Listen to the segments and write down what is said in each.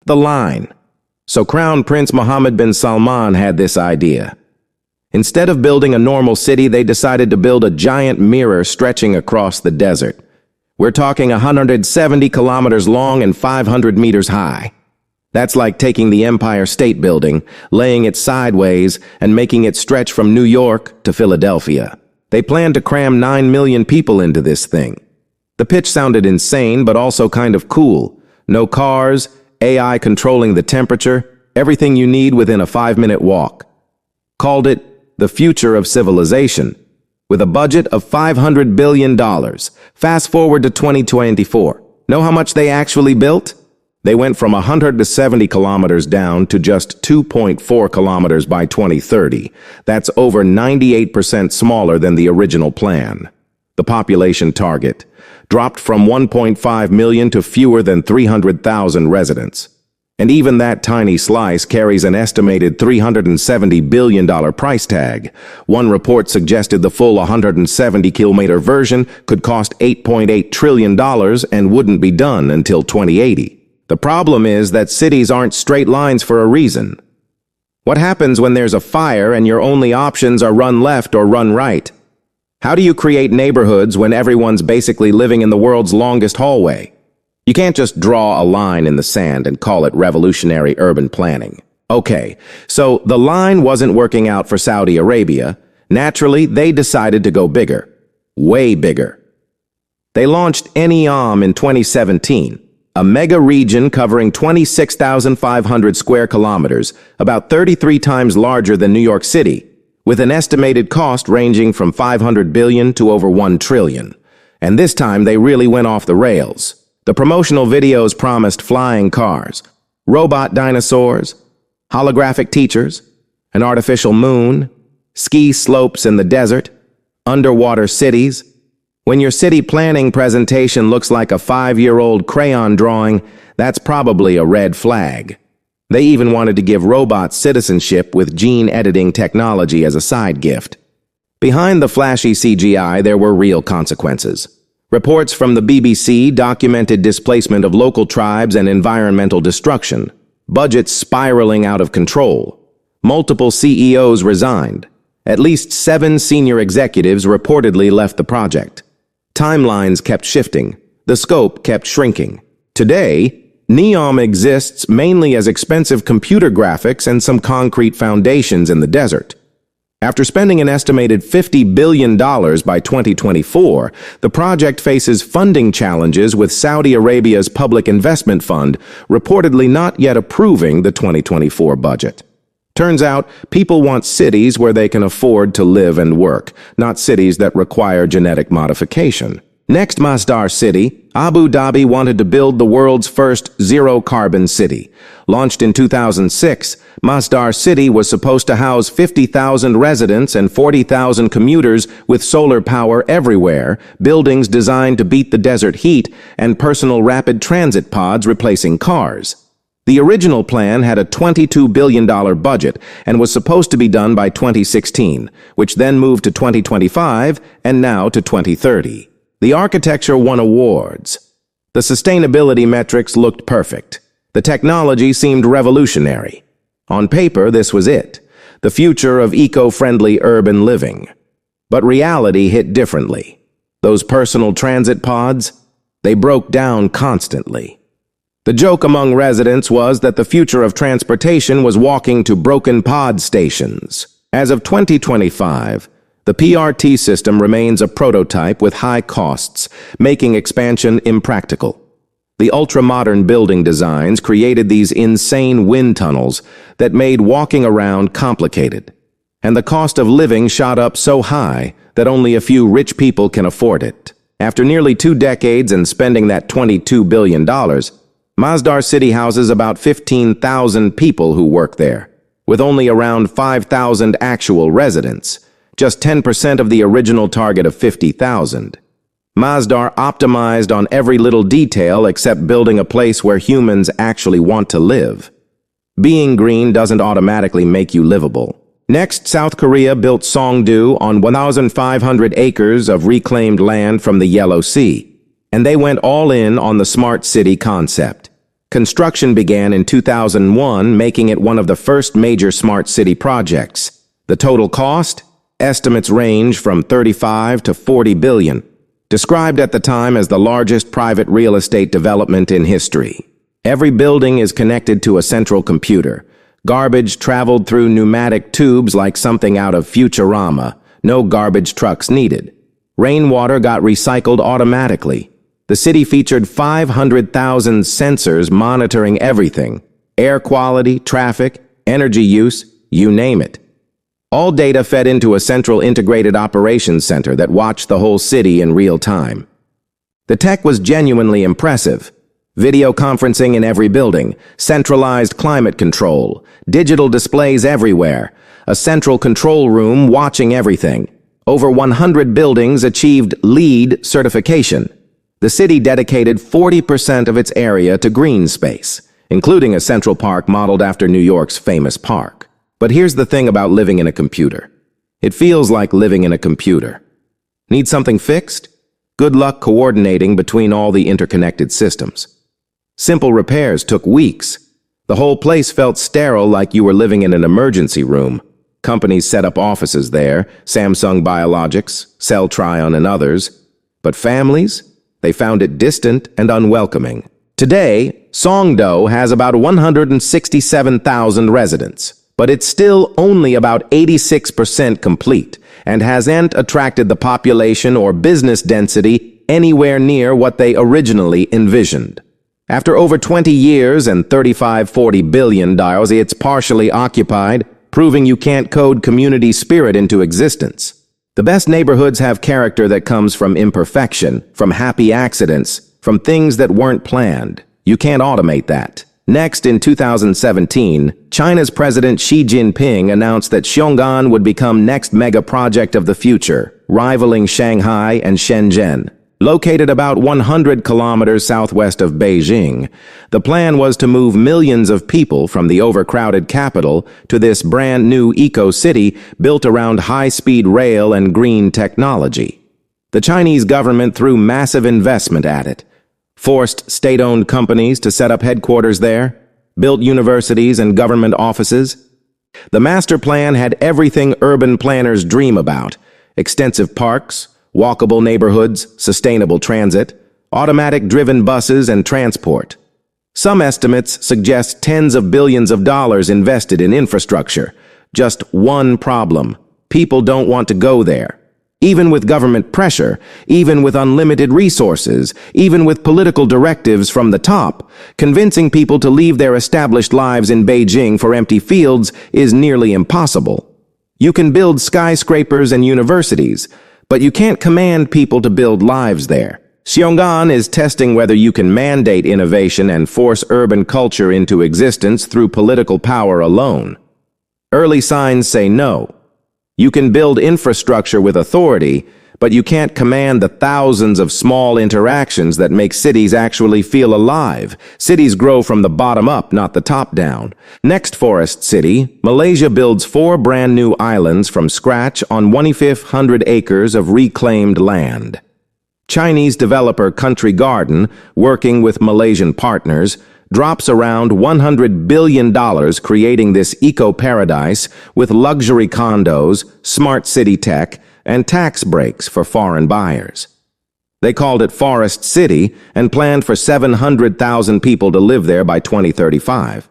The line. So Crown Prince Mohammed bin Salman had this idea. Instead of building a normal city, they decided to build a giant mirror stretching across the desert. We're talking 170 kilometers long and 500 meters high. That's like taking the Empire State Building, laying it sideways, and making it stretch from New York to Philadelphia. They planned to cram 9 million people into this thing. The pitch sounded insane, but also kind of cool. No cars, AI controlling the temperature, everything you need within a 5-minute walk. Called it the future of civilization, with a budget of $500 billion. Fast forward to 2024. Know how much they actually built? They went from 170 kilometers down to just 2.4 kilometers by 2030. That's over 98% smaller than the original plan. The population target dropped from 1.5 million to fewer than 300,000 residents. And even that tiny slice carries an estimated $370 billion price tag. One report suggested the full 170-kilometer version could cost $8.8 trillion and wouldn't be done until 2080. The problem is that cities aren't straight lines for a reason. What happens when there's a fire and your only options are run left or run right? How do you create neighborhoods when everyone's basically living in the world's longest hallway? You can't just draw a line in the sand and call it revolutionary urban planning. Okay, so the line wasn't working out for Saudi Arabia. Naturally, they decided to go bigger. Way bigger. They launched NEOM in 2017. A mega region covering 26,500 square kilometers, about 33 times larger than New York City, with an estimated cost ranging from $500 billion to over $1 trillion. And this time they really went off the rails. The promotional videos promised flying cars, robot dinosaurs, holographic teachers, an artificial moon, ski slopes in the desert, underwater cities. When your city planning presentation looks like a 5-year-old crayon drawing, that's probably a red flag. They even wanted to give robots citizenship with gene editing technology as a side gift. Behind the flashy CGI, there were real consequences. Reports from the BBC documented displacement of local tribes and environmental destruction, budgets spiraling out of control. Multiple CEOs resigned. At least 7 senior executives reportedly left the project. Timelines kept shifting. The scope kept shrinking. Today, NEOM exists mainly as expensive computer graphics and some concrete foundations in the desert. After spending an estimated $50 billion by 2024, the project faces funding challenges with Saudi Arabia's Public Investment Fund reportedly not yet approving the 2024 budget. Turns out, people want cities where they can afford to live and work, not cities that require genetic modification. Next, Masdar City, Abu Dhabi wanted to build the world's first zero-carbon city. Launched in 2006, Masdar City was supposed to house 50,000 residents and 40,000 commuters with solar power everywhere, buildings designed to beat the desert heat, and personal rapid transit pods replacing cars. The original plan had a $22 billion budget and was supposed to be done by 2016, which then moved to 2025 and now to 2030. The architecture won awards. The sustainability metrics looked perfect. The technology seemed revolutionary. On paper, this was it, the future of eco-friendly urban living. But reality hit differently. Those personal transit pods, they broke down constantly. The joke among residents was that the future of transportation was walking to broken pod stations. As of 2025, the PRT system remains a prototype with high costs, making expansion impractical. The ultra-modern building designs created these insane wind tunnels that made walking around complicated. And the cost of living shot up so high that only a few rich people can afford it. After nearly 2 decades and spending that $22 billion, Masdar City houses about 15,000 people who work there, with only around 5,000 actual residents, just 10% of the original target of 50,000. Masdar optimized on every little detail except building a place where humans actually want to live. Being green doesn't automatically make you livable. Next, South Korea built Songdo on 1,500 acres of reclaimed land from the Yellow Sea, and they went all in on the smart city concept. Construction began in 2001, making it one of the first major smart city projects. The total cost? Estimates range from 35 to 40 billion. Described at the time as the largest private real estate development in history. Every building is connected to a central computer. Garbage traveled through pneumatic tubes like something out of Futurama. No garbage trucks needed. Rainwater got recycled automatically. The city featured 500,000 sensors monitoring everything: air quality, traffic, energy use, you name it. All data fed into a central integrated operations center that watched the whole city in real time. The tech was genuinely impressive. Video conferencing in every building, centralized climate control, digital displays everywhere, a central control room watching everything. Over 100 buildings achieved LEED certification. The city dedicated 40% of its area to green space, including a central park modeled after New York's famous park. But here's the thing about living in a computer. It feels like living in a computer. Need something fixed? Good luck coordinating between all the interconnected systems. Simple repairs took weeks. The whole place felt sterile, like you were living in an emergency room. Companies set up offices there, Samsung Biologics, Celltrion, and others. But families? They found it distant and unwelcoming. Today, Songdo has about 167,000 residents, but it's still only about 86% complete and hasn't attracted the population or business density anywhere near what they originally envisioned. After over 20 years and $35–40 billion, it's partially occupied, proving you can't code community spirit into existence. The best neighborhoods have character that comes from imperfection, from happy accidents, from things that weren't planned. You can't automate that. Next, in 2017, China's President Xi Jinping announced that Xiong'an would become next mega project of the future, rivaling Shanghai and Shenzhen. Located about 100 kilometers southwest of Beijing, the plan was to move millions of people from the overcrowded capital to this brand new eco-city built around high-speed rail and green technology. The Chinese government threw massive investment at it, forced state-owned companies to set up headquarters there, built universities and government offices. The master plan had everything urban planners dream about: extensive parks, walkable neighborhoods, sustainable transit, automatic-driven buses and transport. Some estimates suggest tens of billions of dollars invested in infrastructure. Just one problem: people don't want to go there. Even with government pressure, even with unlimited resources, even with political directives from the top, convincing people to leave their established lives in Beijing for empty fields is nearly impossible. You can build skyscrapers and universities, but you can't command people to build lives there. Xiong'an is testing whether you can mandate innovation and force urban culture into existence through political power alone. Early signs say no. You can build infrastructure with authority, but you can't command the thousands of small interactions that make cities actually feel alive. Cities grow from the bottom up, not the top down. Next Forest City, Malaysia builds 4 brand new islands from scratch on 2,500 acres of reclaimed land. Chinese developer Country Garden, working with Malaysian partners, drops around $100 billion creating this eco-paradise with luxury condos, smart city tech, and tax breaks for foreign buyers. They called it Forest City and planned for 700,000 people to live there by 2035.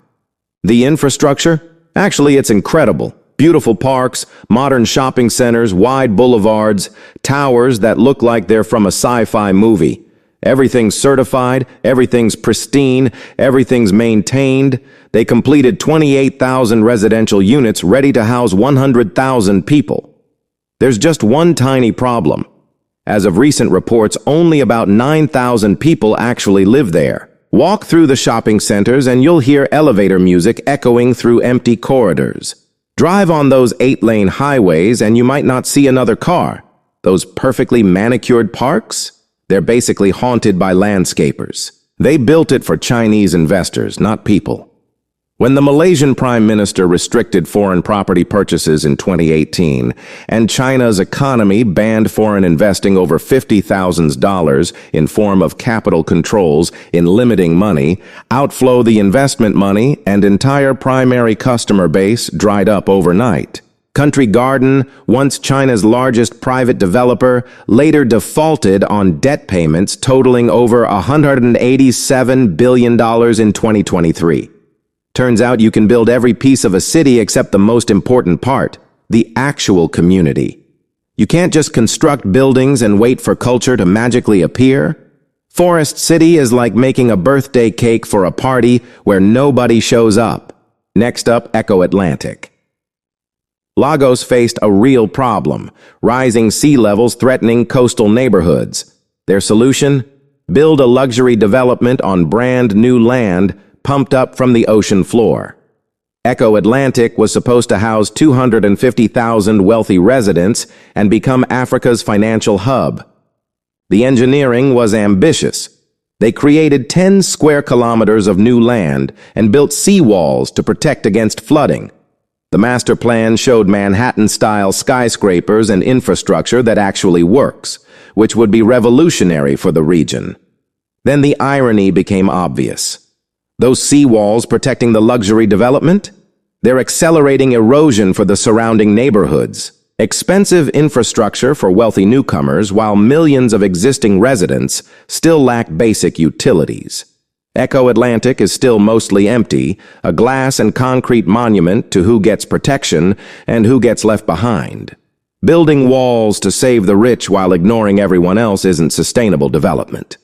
The infrastructure? Actually, it's incredible. Beautiful parks, modern shopping centers, wide boulevards, towers that look like they're from a sci-fi movie. Everything's certified, everything's pristine, everything's maintained. They completed 28,000 residential units ready to house 100,000 people. There's just one tiny problem. As of recent reports, only about 9,000 people actually live there. Walk through the shopping centers and you'll hear elevator music echoing through empty corridors. Drive on those 8-lane highways and you might not see another car. Those perfectly manicured parks? They're basically haunted by landscapers. They built it for Chinese investors, not people. When the Malaysian Prime Minister restricted foreign property purchases in 2018, and China's economy banned foreign investing over $50,000 in form of capital controls in limiting money, outflow the investment money and entire primary customer base dried up overnight. Country Garden, once China's largest private developer, later defaulted on debt payments totaling over $187 billion in 2023. Turns out you can build every piece of a city except the most important part, the actual community. You can't just construct buildings and wait for culture to magically appear. Forest City is like making a birthday cake for a party where nobody shows up. Next up, Eco Atlantic. Lagos faced a real problem, rising sea levels threatening coastal neighborhoods. Their solution? Build a luxury development on brand new land pumped up from the ocean floor. Eco Atlantic was supposed to house 250,000 wealthy residents and become Africa's financial hub. The engineering was ambitious. They created 10 square kilometers of new land and built seawalls to protect against flooding. The master plan showed Manhattan-style skyscrapers and infrastructure that actually works, which would be revolutionary for the region. Then the irony became obvious. Those seawalls protecting the luxury development? They're accelerating erosion for the surrounding neighborhoods. Expensive infrastructure for wealthy newcomers, while millions of existing residents still lack basic utilities. Eco Atlantic is still mostly empty, a glass and concrete monument to who gets protection and who gets left behind. Building walls to save the rich while ignoring everyone else isn't sustainable development.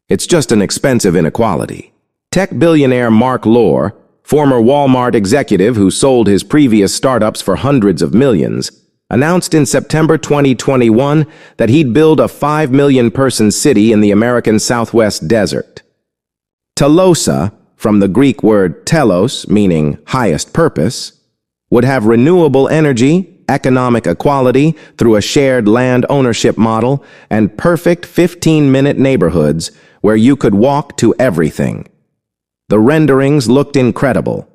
It's just an expensive inequality. Tech billionaire Mark Lore, former Walmart executive who sold his previous startups for hundreds of millions, announced in September 2021 that he'd build a 5 million person city in the American Southwest desert. Telosa, from the Greek word telos, meaning highest purpose, would have renewable energy, economic equality through a shared land ownership model, and perfect 15-minute neighborhoods where you could walk to everything. The renderings looked incredible.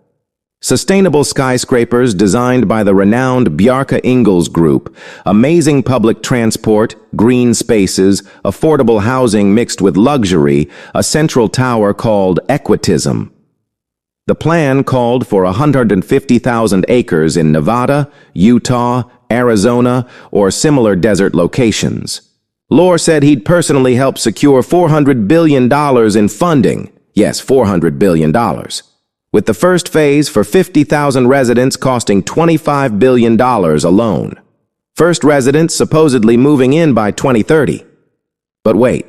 Sustainable skyscrapers designed by the renowned Bjarke Ingels Group, amazing public transport, green spaces, affordable housing mixed with luxury, a central tower called Equitism. The plan called for 150,000 acres in Nevada, Utah, Arizona, or similar desert locations. Lore said he'd personally help secure $400 billion in funding. Yes, $400 billion. With the first phase for 50,000 residents costing $25 billion alone. First residents supposedly moving in by 2030. But wait,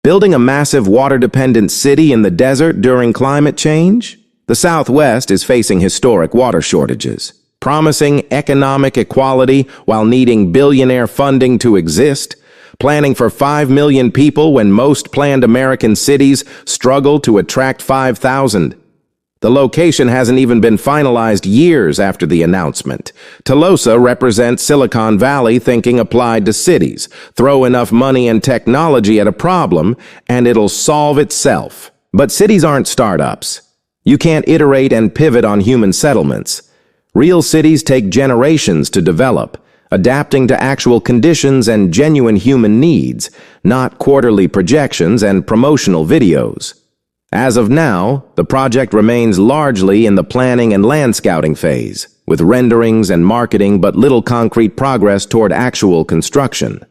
building a massive water-dependent city in the desert during climate change? The Southwest is facing historic water shortages. Promising economic equality while needing billionaire funding to exist? Planning for 5 million people when most planned American cities struggle to attract 5,000. The location hasn't even been finalized years after the announcement. Telosa represents Silicon Valley thinking applied to cities. Throw enough money and technology at a problem, and it'll solve itself. But cities aren't startups. You can't iterate and pivot on human settlements. Real cities take generations to develop, adapting to actual conditions and genuine human needs, not quarterly projections and promotional videos. As of now, the project remains largely in the planning and land scouting phase, with renderings and marketing but little concrete progress toward actual construction.